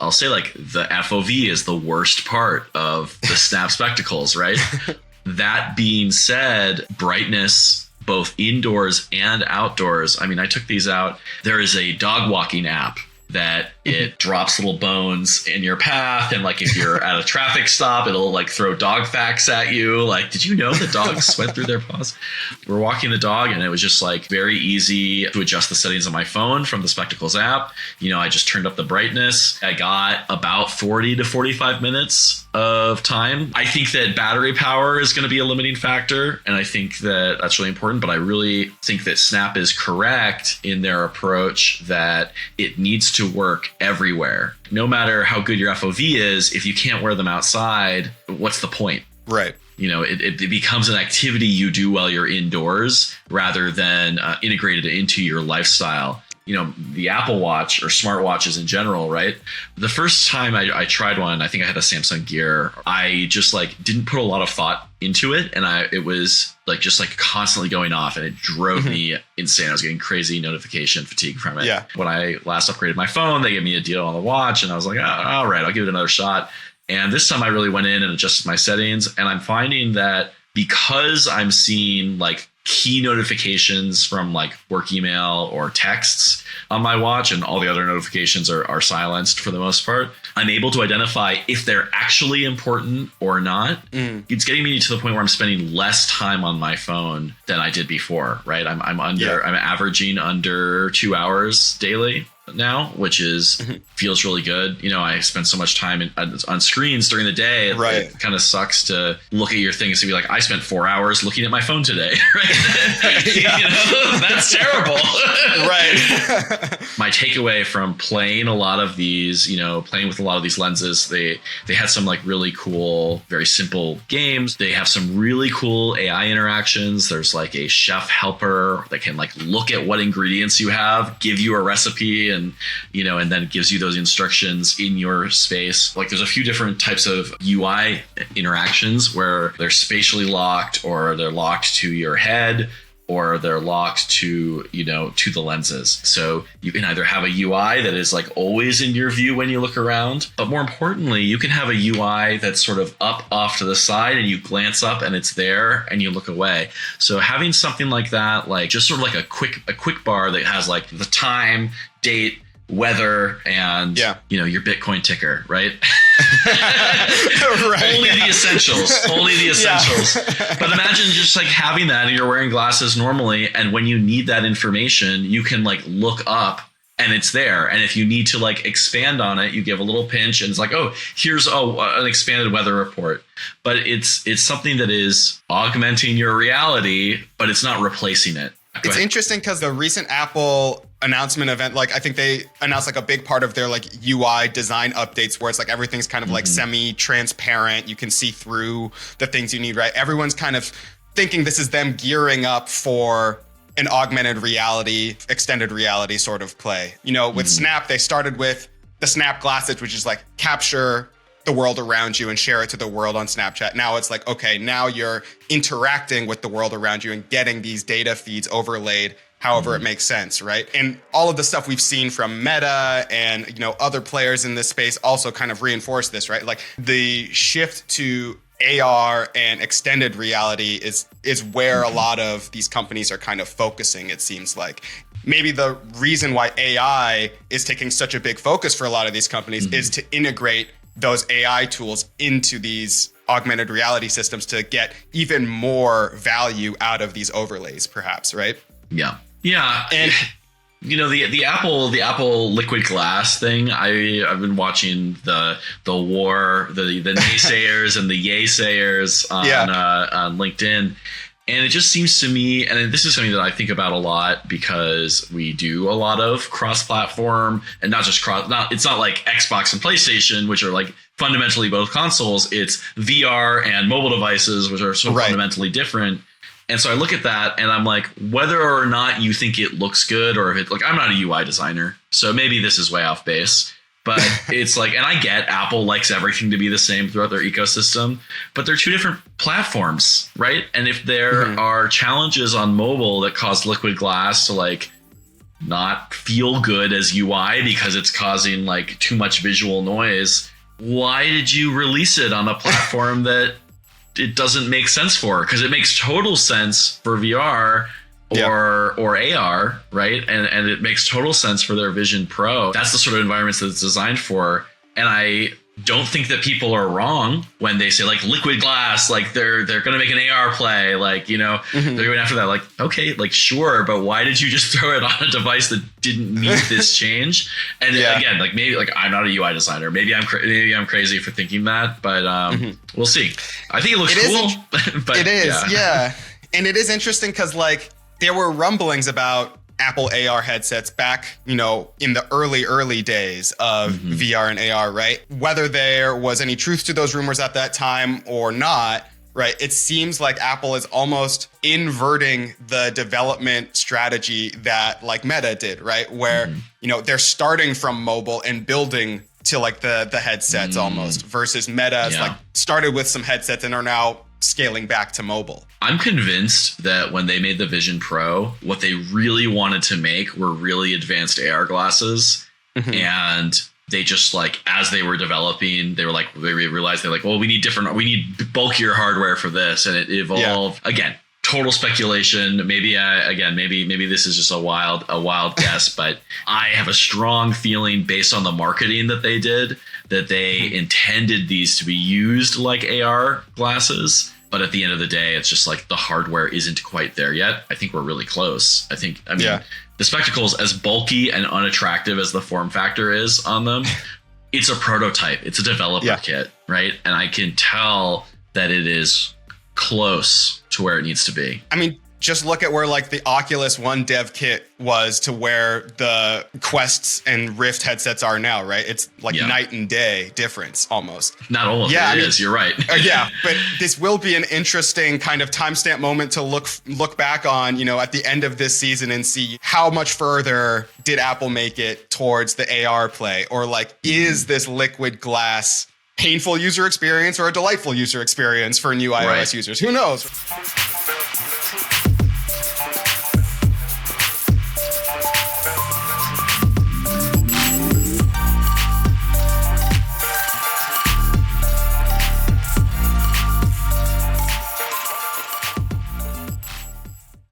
I'll say like the FOV is the worst part of the Snap spectacles, right? That being said, brightness, both indoors and outdoors. I mean, I took these out. There is a dog walking app that it drops little bones in your path. And like if you're at a traffic stop, it'll like throw dog facts at you. Like, did you know that dogs sweat through their paws? We're walking the dog and it was just like very easy to adjust the settings on my phone from the Spectacles app. You know, I just turned up the brightness. I got about 40 to 45 minutes of time. I think that battery power is going to be a limiting factor. And I think that that's really important. But I really think that Snap is correct in their approach that it needs to work everywhere. No matter how good your FOV is, if you can't wear them outside, what's the point? Right. You know, it becomes an activity you do while you're indoors rather than integrated into your lifestyle. You know, the Apple Watch or smartwatches in general, right? The first time I tried one, I think I had a Samsung Gear. I just like didn't put a lot of thought into it. And it was like just like constantly going off and it drove me insane. I was getting crazy notification fatigue from it. Yeah. When I last upgraded my phone, they gave me a deal on the watch and I was like, oh, all right, I'll give it another shot. And this time I really went in and adjusted my settings. And I'm finding that because I'm seeing like key notifications from like work email or texts on my watch and all the other notifications are silenced for the most part, I'm able to identify if they're actually important or not. It's getting me to the point where I'm spending less time on my phone than I did before, right? I'm averaging under 2 hours daily now, which is feels really good. You know, I spend so much time on screens during the day. Right. It kind of sucks to look at your things and be like, I spent 4 hours looking at my phone today. Right? You know, that's terrible. Right. My takeaway from playing a lot of these, you know, playing with a lot of these lenses, they had some like really cool, very simple games. They have some really cool AI interactions. There's like a chef helper that can like look at what ingredients you have, give you a recipe, and you know, and then it gives you those instructions in your space. Like there's a few different types of UI interactions where they're spatially locked or they're locked to your head or they're locked to, you know, to the lenses. So you can either have a UI that is like always in your view when you look around, but more importantly, you can have a UI that's sort of up off to the side and you glance up and it's there and you look away. So having something like that, like just sort of like a quick bar that has like the time, date, weather, and you know, your Bitcoin ticker, right? Right. Only the essentials. Only the essentials. But imagine just like having that and you're wearing glasses normally, and when you need that information, you can like look up and it's there. And if you need to like expand on it, you give a little pinch and it's like, oh, here's an expanded weather report. But it's something that is augmenting your reality, but it's not replacing it. It's interesting because the recent Apple announcement event, like I think they announced like a big part of their like UI design updates where it's like everything's kind of like semi-transparent. You can see through the things you need, right? Everyone's kind of thinking this is them gearing up for an augmented reality, extended reality sort of play. You know, with Snap, they started with the Snap glasses, which is like capture the world around you and share it to the world on Snapchat. Now it's like, okay, now you're interacting with the world around you and getting these data feeds overlaid however it makes sense, right? And all of the stuff we've seen from Meta and, you know, other players in this space also kind of reinforce this, right? Like the shift to AR and extended reality is where a lot of these companies are kind of focusing, it seems like. Maybe the reason why AI is taking such a big focus for a lot of these companies is to integrate those AI tools into these augmented reality systems to get even more value out of these overlays, perhaps, right? Yeah. And you know, the Apple liquid glass thing, I've been watching the war, the naysayers and the yay-sayers on LinkedIn. And it just seems to me, and this is something that I think about a lot because we do a lot of cross-platform and not just it's not like Xbox and PlayStation, which are like fundamentally both consoles. It's VR and mobile devices, which are so fundamentally different. And so I look at that and I'm like, whether or not you think it looks good or if it, like, I'm not a UI designer, so maybe this is way off base. But it's like, and I get Apple likes everything to be the same throughout their ecosystem, but they're two different platforms, right? And if there are challenges on mobile that cause liquid glass to like not feel good as UI because it's causing like too much visual noise, why did you release it on a platform that it doesn't make sense for? Because it makes total sense for VR or AR, right? And it makes total sense for their Vision Pro. That's the sort of environments that it's designed for. And I don't think that people are wrong when they say like liquid glass, like they're going to make an AR play, like, you know, they're going after that. Like, okay, like sure, but why did you just throw it on a device that didn't need this change? And again, like maybe like I'm not a UI designer, maybe I'm crazy for thinking that, but we'll see. I think it looks cool. But it is, yeah. And it is interesting because like there were rumblings about Apple AR headsets back, you know, in the early days of VR and AR, right? Whether there was any truth to those rumors at that time or not, right? It seems like Apple is almost inverting the development strategy that like Meta did, right? Where, you know, they're starting from mobile and building to like the headsets almost versus Meta's like started with some headsets and are now scaling back to mobile. I'm convinced that when they made the Vision Pro, what they really wanted to make were really advanced AR glasses. And they just like, as they were developing, they realized they're like, well, we need bulkier hardware for this. And it evolved again, total speculation. Maybe maybe this is just a wild guess, but I have a strong feeling based on the marketing that they did that they intended these to be used like AR glasses. But at the end of the day, it's just like the hardware isn't quite there yet. I think we're really close. I mean, the Spectacles, as bulky and unattractive as the form factor is on them, it's a prototype. It's a developer kit, right? And I can tell that it is close to where it needs to be. I mean, just look at where like the Oculus One dev kit was to where the Quests and Rift headsets are now, right? It's like night and day difference almost. Not all of it is, you're right. But this will be an interesting kind of timestamp moment to look back on, you know, at the end of this season and see how much further did Apple make it towards the AR play, or like, is this liquid glass painful user experience or a delightful user experience for new iOS users? Who knows?